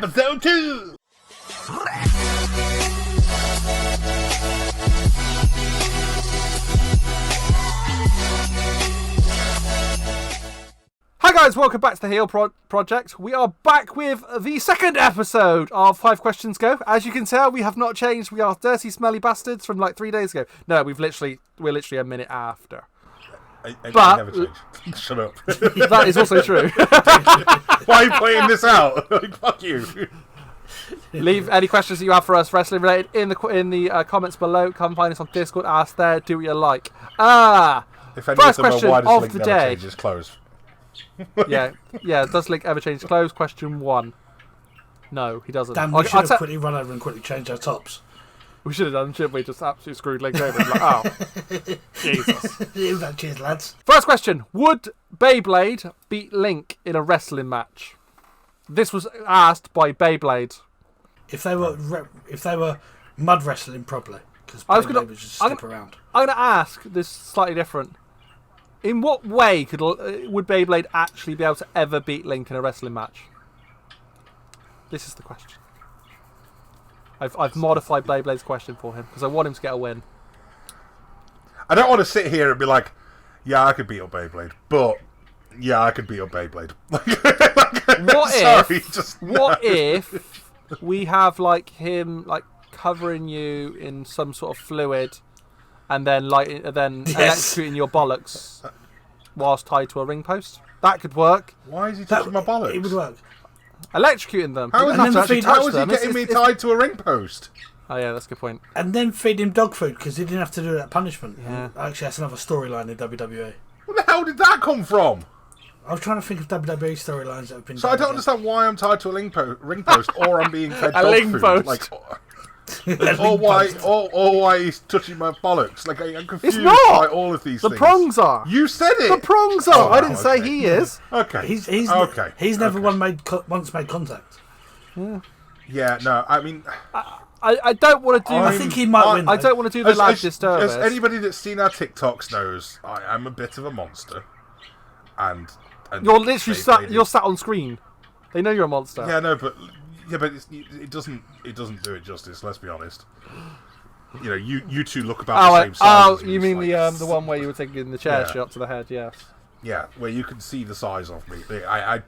episode 2. Hi guys, welcome back to the Heel Project. We are back with the second episode of 5 Questions Go. As you can tell, we have not changed. We are dirty, smelly bastards from like 3 days ago. No, we're literally a minute after. I never changed. Shut up. That is also true. Why are you playing this out? Like, fuck you. Leave any questions that you have for us wrestling related in the comments below. Come find us on Discord. Ask there. Do what you like. If any First of them question are why does of Link the never day. change his clothes? Yeah. Does Link ever change clothes? Question 1. No, he doesn't. Damn, we should have quickly run over and quickly changed our tops. We should have done, shouldn't we? Just absolutely screwed Link over. Like, oh, Jesus. Cheers, lads. First question. Would Beyblade beat Link in a wrestling match? This was asked by Beyblade. If they were mud wrestling properly, because Beyblade was just slip around. I'm going to ask this slightly different. In what way would Beyblade actually be able to ever beat Link in a wrestling match? This is the question. I've modified Beyblade's question for him because I want him to get a win. I don't want to sit here and be like, yeah, I could beat up Beyblade, but yeah, I could beat up Beyblade. What if we have like him like covering you in some sort of fluid and then electrocuting your bollocks whilst tied to a ring post? That could work. Why is he touching my bollocks? It would work. Electrocuting them. How is he getting me tied to a ring post? Oh yeah, that's a good point. And then feed him dog food because he didn't have to do that punishment. Yeah. Actually, that's another storyline in WWE. Where the hell did that come from? I was trying to think of WWE storylines that have been. So I don't understand why I'm tied to a ring post, or I'm being fed dog ring food. post. Like, or why he's touching my bollocks. Like I'm confused It's not. by all of these The things. prongs are. You said it. The prongs are. Oh, I didn't say okay. he is. Okay. He's never once made contact. Yeah. No. I mean, I don't want to do. I think he might win. I don't want to do the lad disservice. As anybody that's seen our TikToks knows, I am a bit of a monster, and You're literally you're sat on screen. They know you're a monster. Yeah, no, but it doesn't do it justice. Let's be honest. You know, you two look about the same size. You mean the one where you were taking the chair shot to the head? Yes. Yeah, where you can see the size of me. I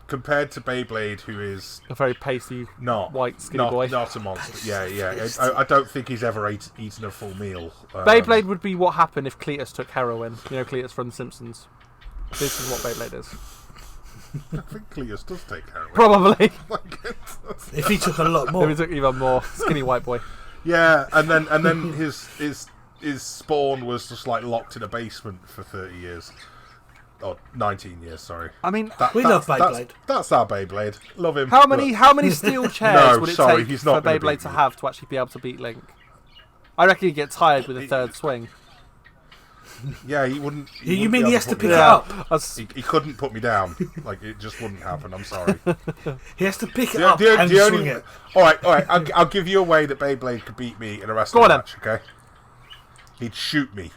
compared to Beyblade, who is a very pasty, white skinny boy, not a monster. Yeah. I don't think he's ever eaten a full meal. Beyblade would be what happened if Cletus took heroin. You know, Cletus from The Simpsons. This is what Beyblade is. I think Cletus does take heroin. Probably. If he took a lot more. If he took even more, skinny white boy. Yeah, and then his spawn was just like locked in a basement for 30 years. Or 19 years, sorry. I mean, we love Beyblade. That's our Beyblade. Love him. How many steel chairs would it take he's for not Beyblade to have to actually be able to beat Link? I reckon he'd get tired with the third swing. Yeah, he wouldn't. You mean he has to pick it up? He couldn't put me down. Like, it just wouldn't happen. I'm sorry. He has to pick it up and swing it. All right. I'll give you a way that Beyblade could beat me in a wrestling match. Okay. He'd shoot me.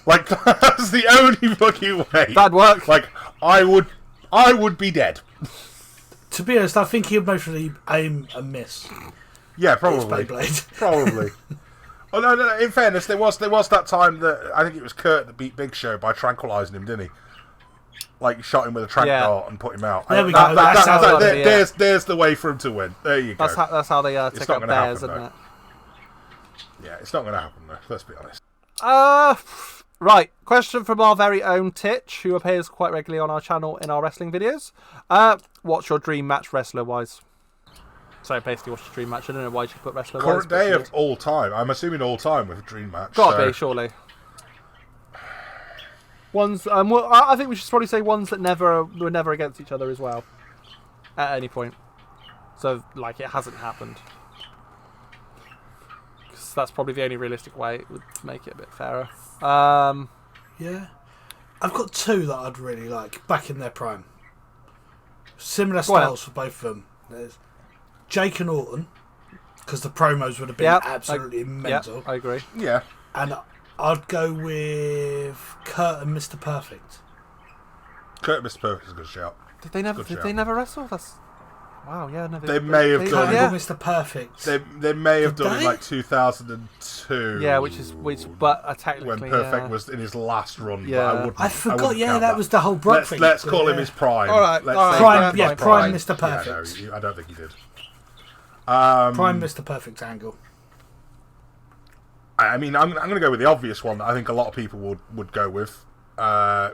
Like, that's the only fucking way. That'd work. Like, I would be dead. To be honest, I think he'd mostly aim and miss. Yeah, probably. Probably. Oh no! In fairness, there was that time that I think it was Kurt that beat Big Show by tranquilizing him, didn't he? Like, shot him with a tranq dart and put him out. There we go. There's the way for him to win. There you go. That's how they take out bears, isn't it? Yeah, it's not going to happen though. Let's be honest. Right, question from our very own Titch, who appears quite regularly on our channel in our wrestling videos. What's your dream match wrestler-wise? So basically, what's your dream match? I don't know why you put wrestler-wise. Current day of all time. I'm assuming all time with a dream match. Gotta be, surely. Ones. Well, I think we should probably say ones that were never against each other as well, at any point. So, like, it hasn't happened. Because that's probably the only realistic way it would make it a bit fairer. Yeah. I've got two that I'd really like, back in their prime. Similar styles for both of them. There's Jake and Orton, because the promos would have been absolutely mental. I agree. Yeah. And I'd go with Kurt and Mr. Perfect. Kurt and Mr. Perfect is a good shout. Did they never wrestle? Wow, yeah, no, They may have done. Yeah. Mr. Perfect. They may have Did done in they? like 2002. Yeah, but technically, when Perfect yeah. was in his last run. Yeah. But I wouldn't. I forgot. wouldn't Yeah, count that was the whole Brock thing. Let's call him Yeah. his prime. All right, Let's all say right. Prime, his Prime Mr. Yeah, Perfect. no, I don't think he did. Prime Mr. Perfect angle. I mean, I'm going to go with the obvious one that I think a lot of people would go with,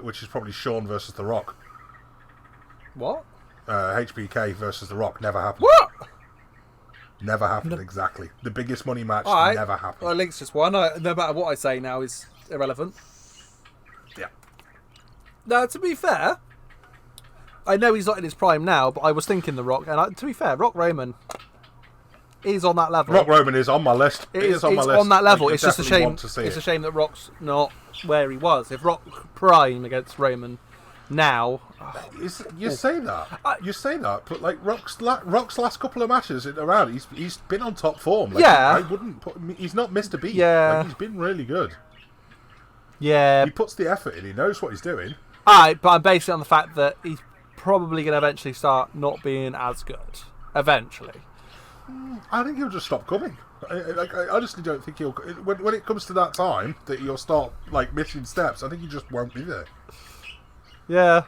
which is probably Shawn versus The Rock. What? HBK versus The Rock never happened. What? Never happened, exactly. The biggest money match All right. never happened. Well, Link's just won. No matter what I say now is irrelevant. Yeah. Now, to be fair, I know he's not in his prime now, but I was thinking The Rock, and to be fair, Rock Roman is on that level. Rock Roman is on my list. It is on my list. on that level. Like, I It's just a definitely shame. want to see It's a it. shame that Rock's not where he was. If Rock prime against Roman now, You say that, but like Rock's last couple of matches around, he's been on top form. Like, Yeah. I wouldn't put. He's not missed a beat. Yeah. Like, he's been really good. yeah, He puts the effort in. He knows what he's doing. but I'm basing it on the fact that he's probably going to eventually start not being as good. Eventually, I think he'll just stop coming. I honestly don't think he'll. When it comes to that time that you'll start like missing steps, I think he just won't be there. yeah.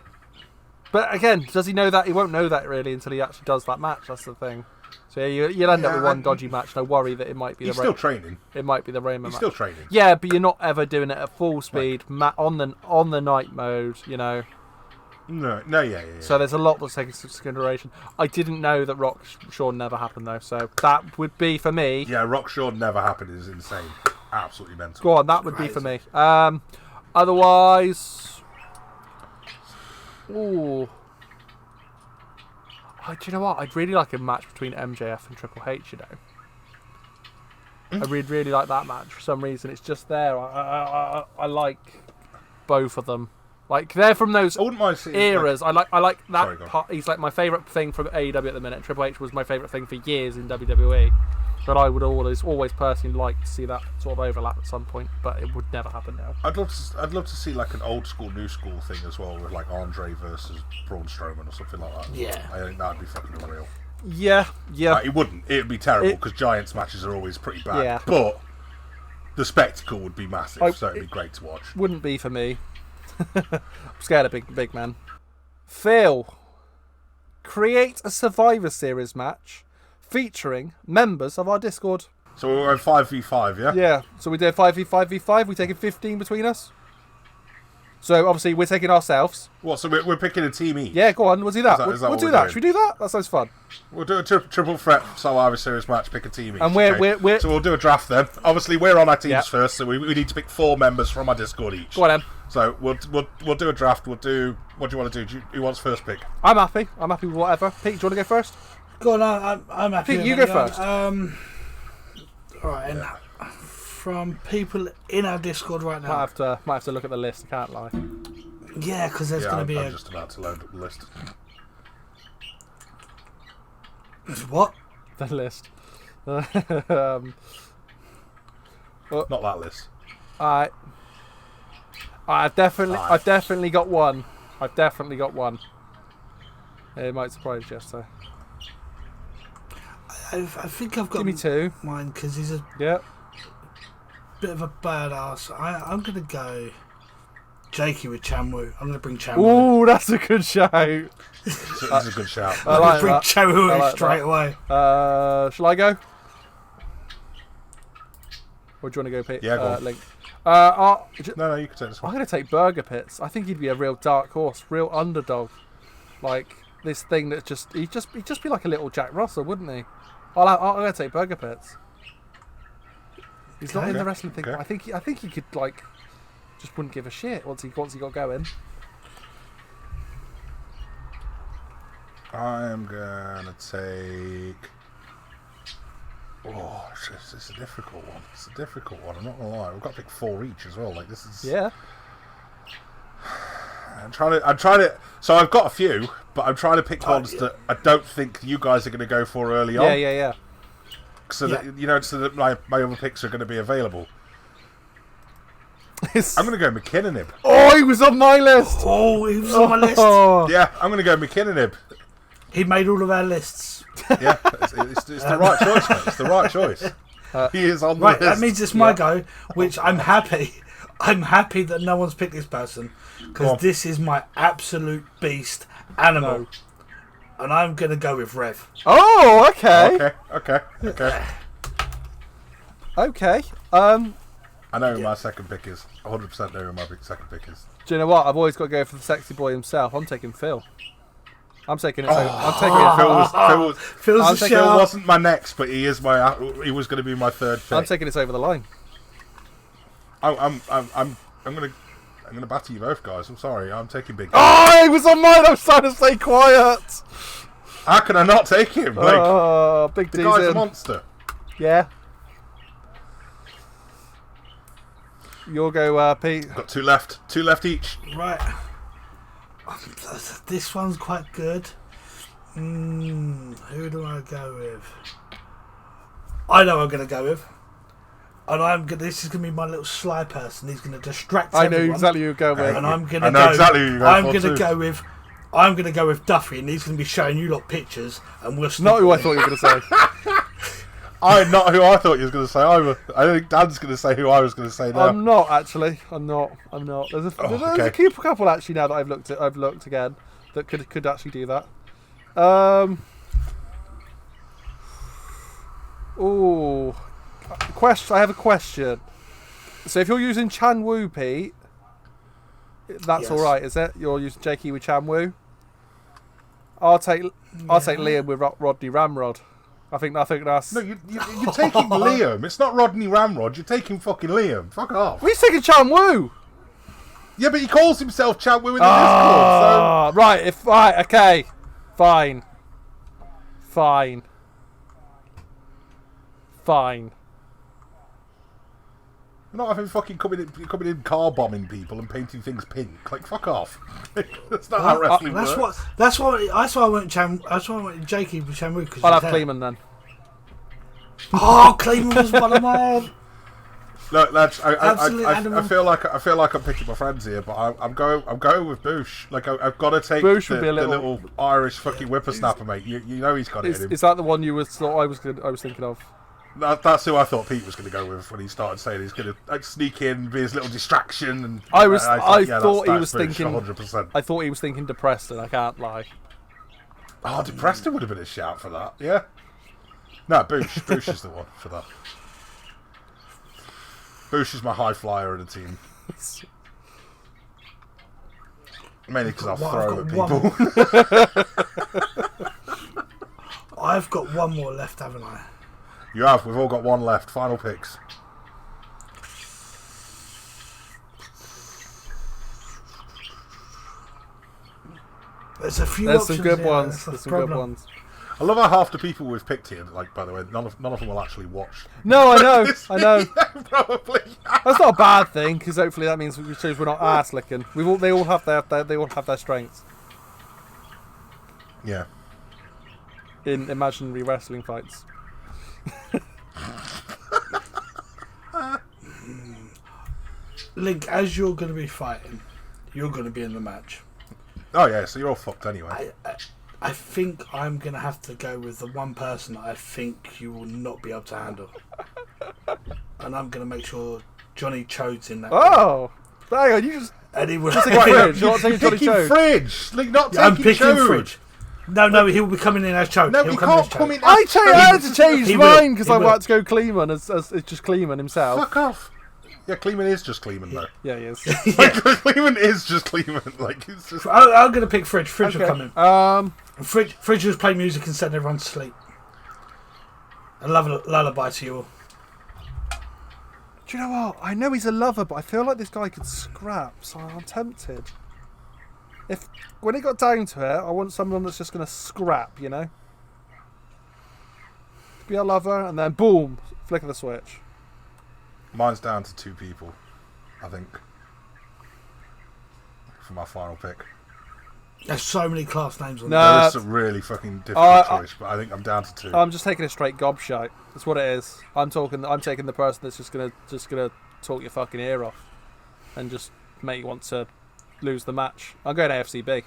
But again, does he know that? He won't know that really until he actually does that match. That's the thing. So yeah, you'll end up with one dodgy match. No worry that it might be He's the still training. it might be the Roman He's match. still training. Yeah, but you're not ever doing it at full speed on the night mode. You know. No, yeah. So there's a lot to take into consideration. I didn't know that Rock Shawn never happened though, so that would be for me. Yeah, Rock Shawn never happened is insane. Absolutely mental. Go on, that would be for me. Otherwise, ooh, do you know what? I'd really like a match between MJF and Triple H. You know, I really like that match for some reason. It's just there. I like both of them. Like they're from those I wouldn't mind seeing eras. I like Sorry, that go on. part. He's like my favourite thing from AEW at the minute. Triple H was my favourite thing for years in WWE. But I would always personally like to see that sort of overlap at some point. But it would never happen now. I'd love to see like an old school, new school thing as well, with like Andre versus Braun Strowman or something like that. Yeah. I think that'd be fucking unreal. Yeah. It wouldn't. It'd be terrible because Giants matches are always pretty bad. Yeah. But the spectacle would be massive, so it'd be great to watch. Wouldn't be for me. I'm scared of big man. Phil, create a Survivor Series match featuring members of our Discord. So we're on 5v5, yeah? Yeah, so we did 5v5v5. We taking 15 between us. So obviously we're taking ourselves. What? So we're picking a team each. Yeah, go on. We'll do that. Is that We'll what do we're that. doing? Should we do that? That sounds fun. We'll do a triple threat Survivor Series match. Pick a team each. And so we'll do a draft then. Obviously, we're on our teams Yeah. first, so we need to pick 4 members from our Discord each. Go on, Em. So we'll do a draft. We'll do. What do you want to do? Who wants first pick? I'm happy. I'm happy with whatever. Pete, do you want to go first? Go on, I'm happy. Pete, with you that. go first. All right, and from people in our Discord right Might now. have to look at the list. I can't lie. Yeah, because there's going to be I'm a just about to load up the list. what? The list. Not that list. I've definitely got one. It might surprise you, so. I think I've got Give me 2. mine because he's a Yeah. bit of a badass. I'm going to go Jakey with Chamwu. I'm going to bring Chamwu. Ooh, that's a good shout. This is a good shout. I I'm like going to bring that. Chamwu I in like straight that. away. Shall I go? Or do you want to go, Pete? Yeah, go on. Link. No, you can take this I'm one. going to take Burger Pits. I think he'd be a real dark horse, real underdog. Like this thing that he'd just be like a little Jack Russell, wouldn't he? I'm going to take Burger Pits. He's not in the wrestling thing. Okay. I think he could like just wouldn't give a shit once he got going. I'm gonna take. Oh, it's a difficult one. It's a difficult one. I'm not gonna lie. We've got to pick 4 each as well. Like this is. Yeah. I'm trying to. So I've got a few, but I'm trying to pick ones that I don't think you guys are going to go for early on. Yeah. So that so that my other picks are going to be available. I'm going to go McKinnon. Oh, he was on my list. Oh, he was on my list. Oh. Yeah, I'm going to go McKinnon. He made all of our lists. Yeah, it's the right choice, mate. It's the right choice. He is on the Right, list. that means it's my go, which I'm happy. I'm happy that no one's picked this person because this is my absolute beast animal, No. and I'm gonna go with Rev. Oh, okay. Okay. Okay. I know who my second pick is. 100% know who my second pick is. Do you know what? I've always got to go for the sexy boy himself. I'm taking Phil. I'm taking it. I'm taking it. Phil's the Phil shout. wasn't my next, but he is my. He was going to be my third pick. I'm taking this over the line. I'm gonna batter you both, guys. I'm sorry. I'm taking Big. Oh, he was on mine. I was trying to stay quiet. How can I not take him? Like, Oh, Big the D's guy's a in. monster. Yeah. You'll go, Pete. Got two left. Two left each. Right. This one's quite good. Who do I go with? I know I'm going to go with. And this is going to be my little sly person. He's going to distract I know everyone. exactly who you're going with. And I'm going I to know go. exactly who you're going I'm for going to too. go with. I'm going to go with Duffy, and he's going to be showing you lot pictures, and we'll. Not who I thought you were going to say. I'm not who I thought you was going to say either. I think Dan's going to say who I was going to say now. I'm not actually. I'm not. There's a couple actually now that I've looked again that could actually do that. Oh, question. I have a question. So if you're using Chan Wu, Pete, that's Yes. all right, is it? You're using Jakey with Chan Wu. I'll take Liam with Rodney Ramrod. I think that's. No, you're taking Liam. It's not Rodney Ramrod. You're taking fucking Liam. Fuck off. He's taking Chan Wu. Yeah, but he calls himself Chan Wu in the Discord. Right. Okay. Fine. You're not having fucking coming in car bombing people and painting things pink. Like, fuck off. That's not how wrestling works. That's why I went Jakey with Chan Wu because I'll have Kleeman then. Oh, Kleeman was one of mine. Look, lads, Absolute I animal. feel like I'm picking my friends here, but I'm going with Boosh. Like, I've got to take Boosh would the, be a the little- little Irish fucking whippersnapper, mate. You know he's got it in him. Is that the one I was thinking of? That's who I thought Pete was going to go with when he started saying he's going to sneak in, be his little distraction. And I thought thought he was thinking. 100%. I thought he was thinking Depreston. I can't lie. Oh, Depreston would have been a shout for that. Yeah. No, Boosh is the one for that. Boosh is my high flyer in the team. Mainly because I'll throw at people. I've got one more left, haven't I? You have. We've all got one left. Final picks. There's a few. There's some options good here, ones. that's the There's some problem. good ones. I love how half the people we've picked here, like, by the way, none of them will actually watch. No, I know. I know. Probably. That's not a bad thing because hopefully that means we're not ass licking. They all have their strengths Yeah. in imaginary wrestling fights. Link, as you're going to be fighting, you're going to be in the match. Oh yeah, so you're all fucked anyway. I think I'm going to have to go with the one person that I think you will not be able to handle. And I'm going to make sure Johnny Chode's in that. Oh, hang on, you just And he will. taking Fridge. You're not taking Johnny Picking Chode. Fridge. Like, not I'm taking picking Chode. Fridge. No, he'll be coming in as Chode. No, he'll he come in as can't come Chode. in. I had to change He will. mine because He I will. wanted to go Kleeman as it's just Kleeman himself. Fuck off. Yeah, Kleeman is just Kleeman though. Yeah, he is. Like, Kleeman is just Kleeman. Like, it's just. I'm going to pick Fridge. Fridge will come in. Um, And Fridge will play music and send everyone to sleep. A lullaby to you all. do you know what? I know he's a lover, but I feel like this guy could scrap, so I'm tempted. When it got down to it, I want someone that's just going to scrap, you know? Be a lover, and then boom, flick of the switch. Mine's down to two people, I think. For my final pick. There's so many class names on No. There is some really fucking difficult choice, but I think I'm down to two. I'm just taking a straight gobshite. That's what it is. I'm taking the person that's just gonna talk your fucking ear off, and just make you want to lose the match. I'm going AFCB.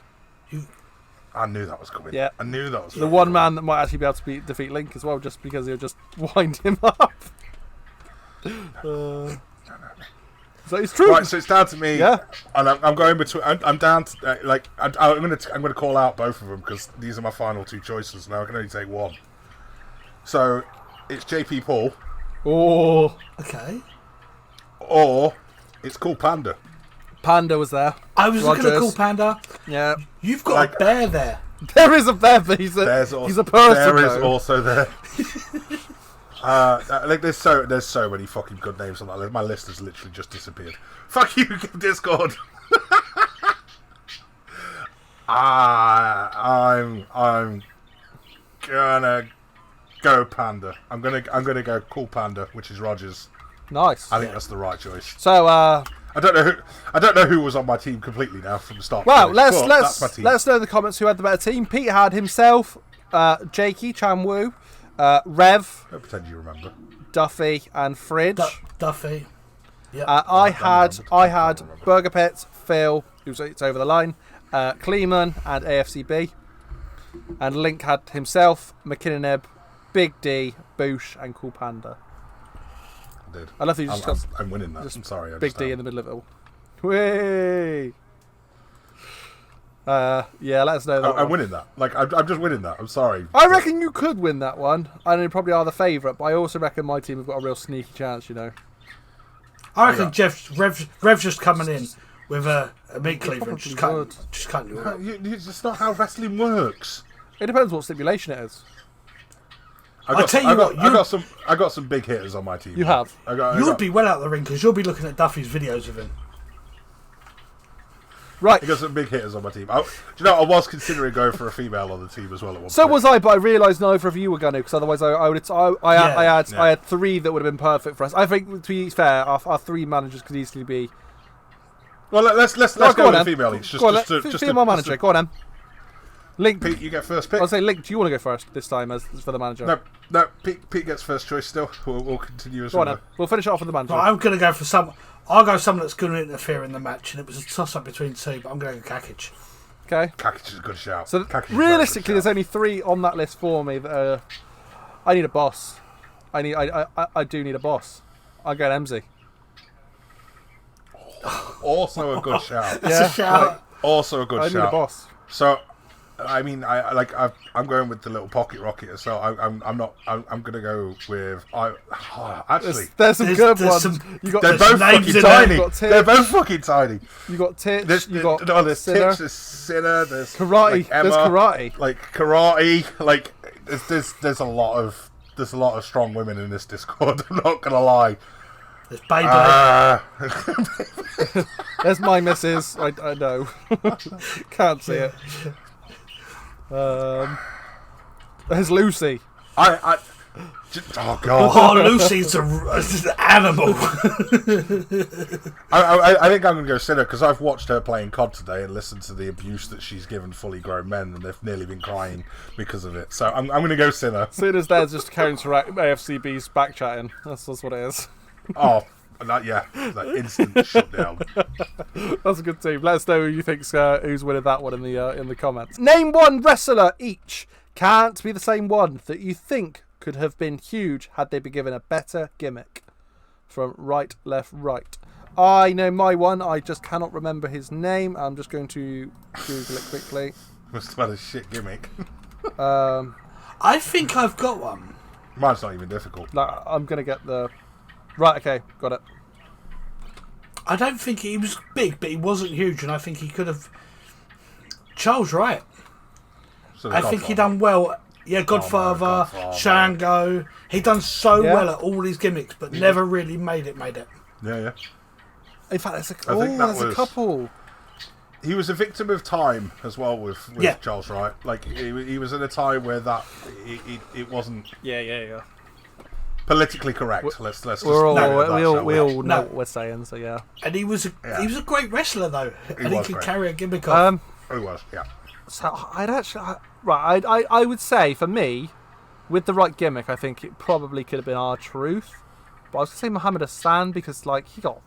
I knew that was coming. Yeah. I knew that was The coming. one man that might actually be able to defeat Link as well, just because he'll just wind him up. So it's true. Right, so it's down to me. Yeah. And I'm going between. I'm down to I'm gonna call out both of them because these are my final two choices. Now I can only take one. So it's JP Paul Oh, Okay. or it's Cool Panda. Panda was there. I was looking at Rogers. Cool Panda. Yeah. You've got Like- a bear there. There is a bear, but he's a person. There is though. also there. Like there's so many fucking good names on that list. My list has literally just disappeared. Fuck you, Discord. I'm gonna go Panda. I'm gonna go Cool Panda, which is Rogers. Nice. I think that's the right choice. So, I don't know who was on my team completely now from the start. well, to finish, but that's my let's team. let us know in the comments who had the better team. Pete had himself, Jakey, Chanwoo, Rev, Don't pretend you remember. Duffy, and Fridge. Duffy. Yeah. I remember. had Burger Pits, Phil, it's over the line, Kleeman, and AFCB. And Link had himself, McKinnon, Big D, Boosh, and Cool Panda. I did. I love that you just got I'm winning that. just I'm sorry. I Big just D am. in the middle of it all. Whee! Yeah, let us know that. I'm one. winning that. Like I'm just winning that. I'm sorry. I reckon you could win that one, and you probably are the favourite. But I also reckon my team have got a real sneaky chance. You know, I reckon Rev's just coming in with a meat cleaver and probably just cutting, would. just cutting you up. It's not how wrestling works. it depends what stipulation it is. I tell you what, I got some big hitters on my team. You have. You'll be well out of the ring because you'll be looking at Duffy's videos of him. Right. I got some big hitters on my team. Do you know, I was considering going for a female on the team as well at one So point. was I, but I realised neither of you were going to, because otherwise I had three that would have been perfect for us. I think, to be fair, our three managers could easily be. Well, let's Right, go on with the then. female each. Go on, female manager. Go on, then. Link. Pete, you get first pick. I'll say Link. Do you want to go first this time as for the manager? No. Pete gets first choice still. We'll continue as Go on, well. then. We'll finish it off with the manager. Right, I'm going to go for some. I'll go someone that's going to interfere in the match, and it was a toss-up between two, but I'm going to go Kakic. Okay. Kakic is a good shout. So Kakic is a very good realistically, there's shout. only three on that list for me that I need a boss. I do need a boss. I'll go MZ. Also a good shout. That's a shout. Also a good I shout. need a boss. So, I mean, I'm going with the little pocket rocket. So I'm gonna go with actually. There's some good there's ones. some- You got They're There's both names fucking in there. tiny. You got They're Titch. both fucking tiny. You got Titch. There's You got there's Sinner. Titch, there's Sinner, there's Karate. like Emma, There's karate. like karate. Like there's a lot of strong women in this Discord. I'm not gonna lie. There's Beyblade. There's my missus. I know. Can't see it. There's Lucy. Oh god. Oh, Lucy's an animal. I think I'm going to go Sinner because I've watched her playing COD today and listened to the abuse that she's given fully grown men, and they've nearly been crying because of it. So I'm going to go Sinner. Soon as there's just to counteract AFCB's back chatting. That's what it is. Oh, that instant shutdown. That's a good team. Let us know who you think's who's winning that one in the comments. Name one wrestler each. Can't be the same one that you think could have been huge had they been given a better gimmick. From right, left, right. I know my one. I just cannot remember his name. I'm just going to Google it quickly. Must have had a shit gimmick. I think I've got one. Mine's not even difficult. No, I'm going to get the... Right, okay. Got it. I don't think he was big, but he wasn't huge, and I think he could have. Charles Wright. So I think he done well. Yeah, Godfather, Godfather. Shango. He done so Yeah. well at all his gimmicks, but never really made it. Yeah. In fact, there's that a was- couple. He was a victim of time as well with Yeah. Charles Wright. Like he was in a time where it wasn't Yeah. politically correct. Let's just We all leave it at that, shall know No. what we're saying, so yeah. And he was a great wrestler though, and he was could great. carry a gimmick off. Oh, he was, yeah. So I would say for me, with the right gimmick, I think it probably could have been R-Truth. But I was gonna say Muhammad Hassan because like he got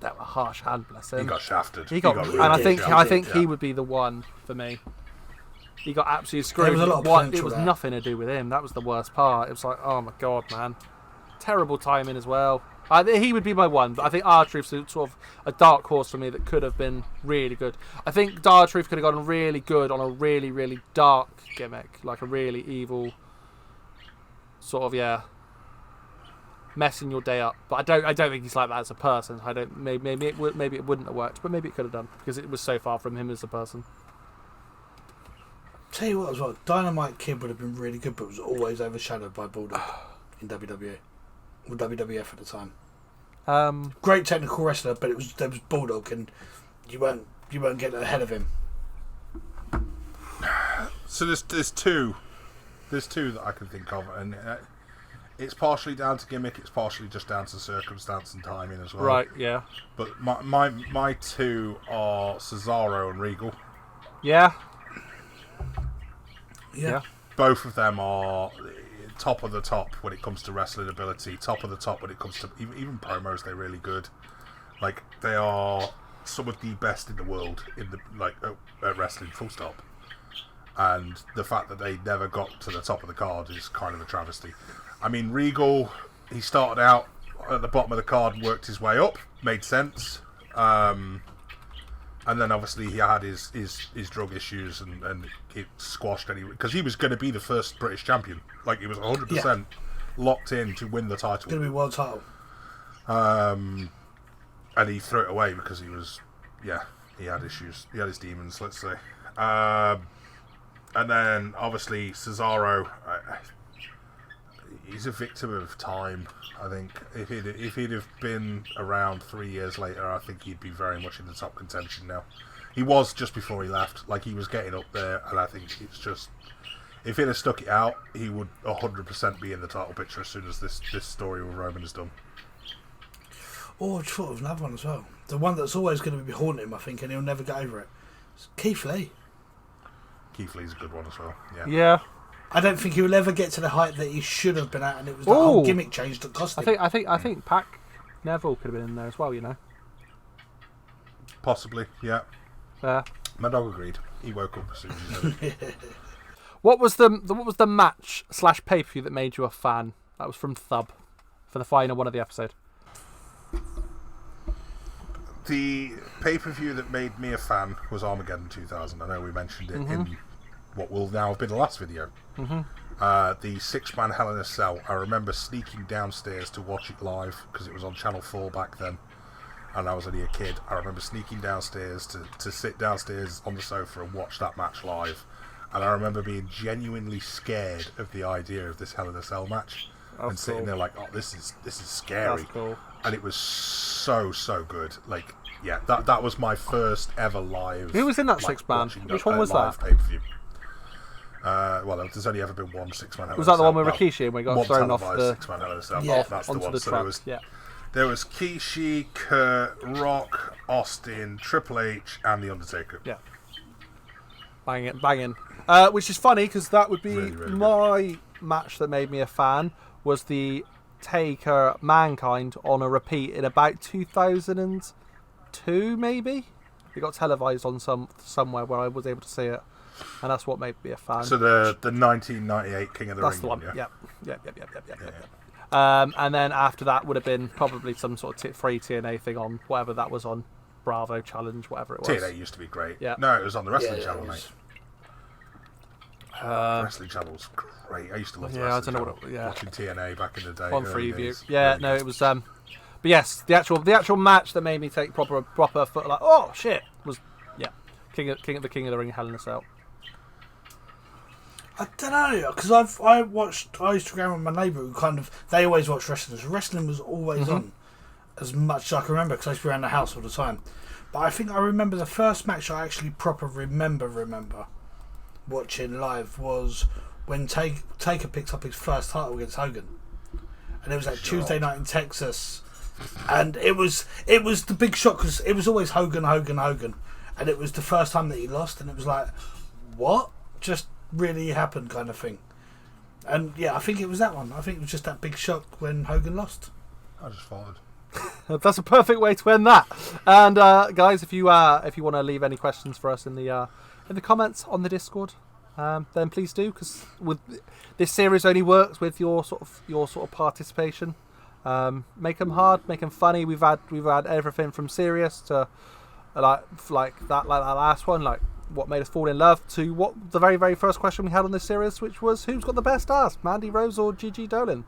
dealt a harsh hand, bless him. He got shafted. He got, really and I good think shafted, he yeah. would be the one for me. he got absolutely screwed. There was a lot of it potential was there. nothing to do with him. That was the worst part. It was like, oh my god, man, terrible timing as well. He would be my one, but I think R-Truth's sort of a dark horse for me that could have been really good. I think R-Truth could have gone really good on a really, really dark gimmick, like a really evil sort of messing your day up. But I don't think he's like that as a person. Maybe it wouldn't have worked, but maybe it could have done because it was so far from him as a person. Tell you what as well, Dynamite Kid would have been really good, but was always overshadowed by Bulldog in WWE. Or WWF at the time. Great technical wrestler, but there was Bulldog, and you weren't getting ahead of him. So there's two that I can think of, and it's partially down to gimmick, it's partially just down to circumstance and timing as well. Right, yeah. But my two are Cesaro and Regal. Yeah. Yeah. Both of them are top of the top when it comes to wrestling ability, top of the top when it comes to even promos. They're really good. Like, they are some of the best in the world in the at wrestling, full stop. And the fact that they never got to the top of the card is kind of a travesty. I mean, Regal, he started out at the bottom of the card and worked his way up. Made sense. And then obviously he had his drug issues and it squashed anyway, because he was going to be the first British champion. Like, he was 100% locked in to win the title. Going to be world title. And he threw it away because he had issues. He had his demons, let's say. And then obviously Cesaro, he's a victim of time. I think if he'd have been around 3 years later, I think he'd be very much in the top contention now. He was just before he left. Like, he was getting up there, and I think it's just, if he'd have stuck it out, he would 100% be in the title picture as soon as this story with Roman is done. Oh, I just thought of another one as well. The one that's always going to be haunting him, I think, and he'll never get over it. It's Keith Lee. Keith Lee's a good one as well. Yeah. Yeah. I don't think he'll ever get to the height that he should have been at, and it was the whole gimmick change that cost him. I think Pac Neville could have been in there as well. You know. Possibly. Yeah. Yeah. My dog agreed. He woke up as soon as he said it. What was the match / pay-per-view that made you a fan? That was from Thub for the final one of the episode. The pay-per-view that made me a fan was Armageddon 2000. I know we mentioned it in what will now have been the last video. The 6-man Hell in a Cell. I remember sneaking downstairs to watch it live because it was on Channel 4 back then, and I was only a kid. I remember sneaking downstairs to sit downstairs on the sofa and watch that match live, and I remember being genuinely scared of the idea of this Hell in a Cell match. That's and sitting cool. there like, oh, this is scary. That's cool. And it was so good. Like, yeah, that was my first ever live. Who was in that like, 6-man? watching Which one was live that? Pay-per-view. Well, there's only ever been one 6-man. Hell Was in that the a one with Cell. Rikishi when he got One thrown off televised the 6-man Hell in a Cell. Yeah, That's the onto one. the So track? there was Kishi, Kurt, Rock, Austin, Triple H, and The Undertaker. Yeah. Banging. Which is funny because that would be Really my match that made me a fan, was the Taker Mankind on a repeat in about 2002 maybe. It got televised on somewhere where I was able to see it, and that's what made me a fan. So the 1998 King of the That's Ring the one. yeah? Yep. And then after that would have been probably some sort of free TNA thing on whatever that was on, Bravo Challenge, whatever it was. TNA used to be great. Yeah. No, it was on the Wrestling Yeah, Channel, it mate. was. Wrestling Channel's great. I used to love the Yeah, I Wrestling don't know Channel. what it- yeah. Watching TNA back in the day. On early Freeview. days. Yeah, Really no, good. it was. But yes, the actual match that made me take proper foot, like, oh shit, was King of the Ring, Hell in a Cell. I don't know, because I used to go around with my neighbour who they always watched wrestling. So wrestling was always on, as much as I can remember, because I used to be around the house all the time. But I think I remember the first match I actually proper remember watching live was when Taker picked up his first title against Hogan, and it was that Tuesday night in Texas, and it was the big shock because it was always Hogan, and it was the first time that he lost, and it was like, what just really happened kind of thing. And yeah, I think it was that one. I think it was just that big shock when Hogan lost. I just followed. That's a perfect way to end that. And guys, if you want to leave any questions for us in the comments on the Discord, then please do, because with this series only works with your sort of participation. Make them hard, make them funny. We've had everything from serious to like that last one, like what made us fall in love, to what the very, very first question we had on this series, which was who's got the best ass, Mandy Rose or Gigi Dolan.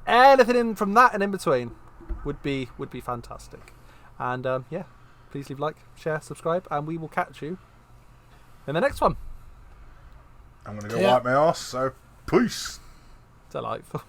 Anything in from that and in between would be fantastic. And please leave a like, share, subscribe, and we will catch you in the next one. I'm gonna go wipe my ass, so peace. Delightful.